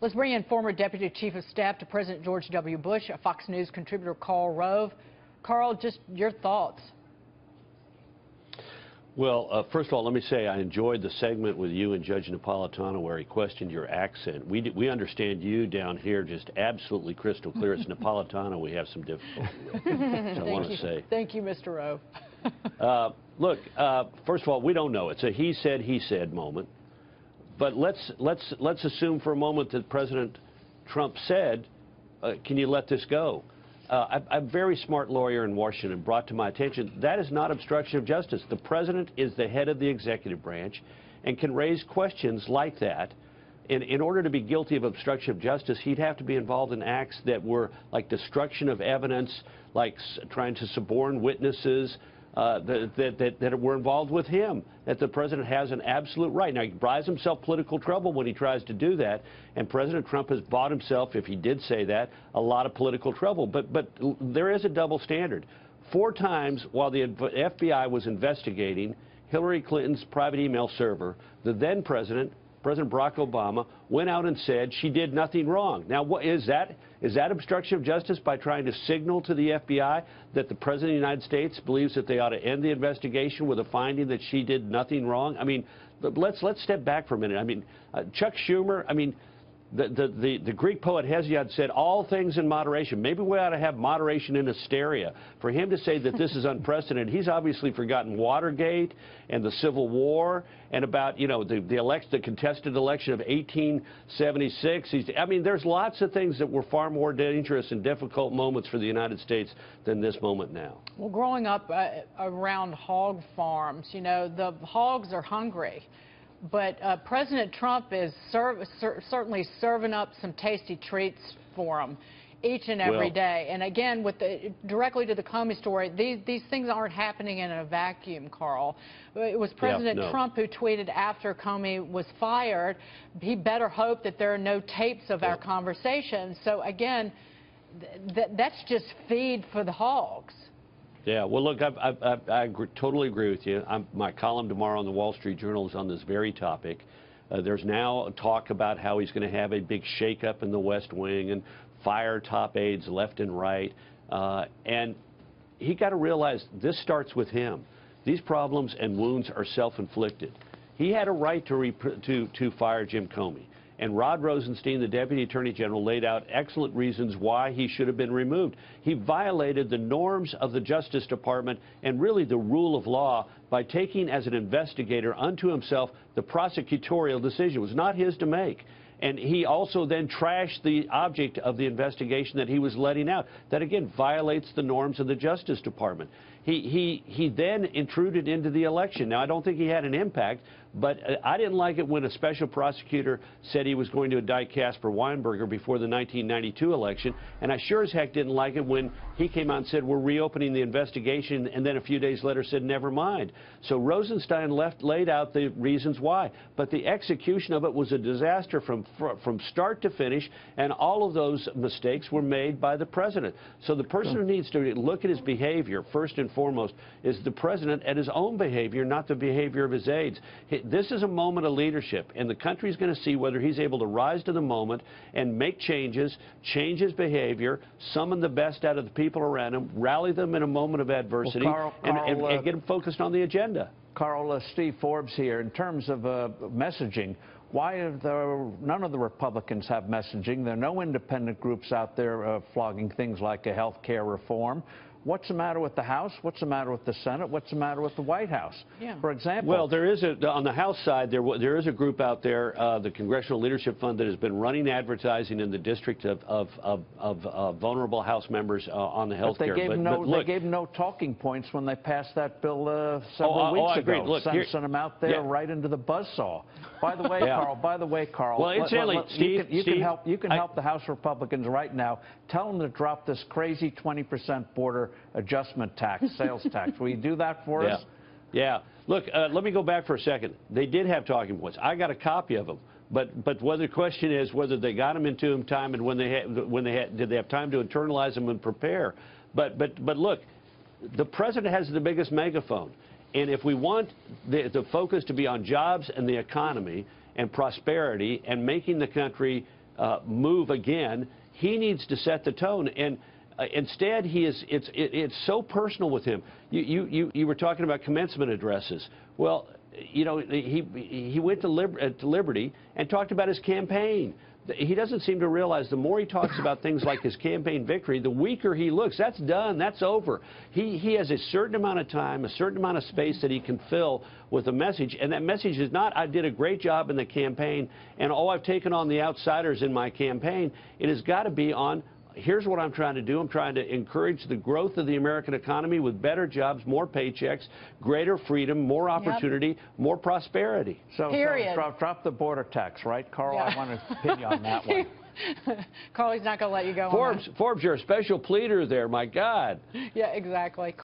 Let's bring in former Deputy Chief of Staff to President George W. Bush, Fox News contributor Karl Rove. Karl, just your thoughts. Well, first of all, let me say I enjoyed the segment with you and Judge Napolitano where he questioned your accent. We understand you down here just absolutely crystal clear. It's Napolitano we have some difficulty with. So I want to say. Thank you, Mr. Rove. Look, first of all, we don't know. It's a he said moment. But let's assume for a moment that President Trump said, can you let this go? A very smart lawyer in Washington brought to my attention that is not obstruction of justice. The president is the head of the executive branch and can raise questions like that. In order to be guilty of obstruction of justice, he'd have to be involved in acts that were like destruction of evidence, like trying to suborn witnesses that were involved with him, that the president has an absolute right. Now, he buys himself political trouble when he tries to do that, and President Trump has bought himself, if he did say that, a lot of political trouble. But there is a double standard. 4 times while the FBI was investigating Hillary Clinton's private email server, the then President Barack Obama, went out and said she did nothing wrong. Now, what is that? Is that obstruction of justice by trying to signal to the FBI that the President of the United States believes that they ought to end the investigation with a finding that she did nothing wrong? I mean, let's step back for a minute. I mean, Chuck Schumer, I mean, the Greek poet Hesiod said, all things in moderation. Maybe we ought to have moderation in hysteria. For him to say that this is unprecedented, he's obviously forgotten Watergate and the Civil War and about, you know, the contested election of 1876. I mean, there's lots of things that were far more dangerous and difficult moments for the United States than this moment now. Well, growing up around hog farms, you know, the hogs are hungry. But President Trump is certainly serving up some tasty treats for them each and every day. And again, directly to the Comey story, these things aren't happening in a vacuum, Karl. It was President Trump who tweeted after Comey was fired, he better hope that there are no tapes of our conversation. So again, that's just feed for the hogs. Yeah, well, look, I totally agree with you. My column tomorrow in the Wall Street Journal is on this very topic. There's now talk about how he's going to have a big shakeup in the West Wing and fire top aides left and right. And he got to realize this starts with him. These problems and wounds are self-inflicted. He had a right to fire Jim Comey. And Rod Rosenstein, the Deputy Attorney General, laid out excellent reasons why he should have been removed. He violated the norms of the Justice Department and really the rule of law by taking as an investigator unto himself the prosecutorial decision. It was not his to make. And he also then trashed the object of the investigation that he was letting out. That, again, violates the norms of the Justice Department. He then intruded into the election. Now, I don't think he had an impact, but I didn't like it when a special prosecutor said he was going to indict Casper Weinberger before the 1992 election, and I sure as heck didn't like it when he came out and said, we're reopening the investigation, and then a few days later said, never mind. So Rosenstein laid out the reasons why, but the execution of it was a disaster from start to finish, and all of those mistakes were made by the president. So the person who needs to look at his behavior, first and foremost, is the president and his own behavior, not the behavior of his aides. This is a moment of leadership, and the country's going to see whether he's able to rise to the moment and make changes, change his behavior, summon the best out of the people around him, rally them in a moment of adversity, and get them focused on the agenda. Karl, Steve Forbes here. In terms of messaging, why are none of the Republicans have messaging? There are no independent groups out there flogging things like a health care reform. What's the matter with the House? What's the matter with the Senate? What's the matter with the White House? Yeah. For example. Well, there is on the House side, there is a group out there, the Congressional Leadership Fund, that has been running advertising in the district of vulnerable House members on the health care. But they gave no talking points when they passed that bill several weeks ago. Look, sent them out there right into the buzzsaw. By the way, Karl. Well, incidentally, Steve, you can help the House Republicans right now. Tell them to drop this crazy 20% border adjustment tax, sales tax. Will you do that for us? Yeah. Look, let me go back for a second. They did have talking points. I got a copy of them. But whether the question is whether they got them into them time and did they have time to internalize them and prepare. But look, the president has the biggest megaphone. And if we want the focus to be on jobs and the economy and prosperity and making the country move again. He needs to set the tone, and instead it's so personal with him. You were talking about commencement addresses. Well, you know, he went to Liberty and talked about his campaign. He doesn't seem to realize the more he talks about things like his campaign victory, the weaker he looks. That's done. That's over. He has a certain amount of time, a certain amount of space that he can fill with a message. And that message is not, I did a great job in the campaign, and oh, I've taken on the outsiders in my campaign. It has got to be on, here's what I'm trying to do. I'm trying to encourage the growth of the American economy with better jobs, more paychecks, greater freedom, more opportunity, more prosperity. So drop the border tax, right, Carl? Yeah. I want to pin you on that one. Carl, he's not going to let you go Forbes, you're a special pleader there, my God. Yeah, exactly.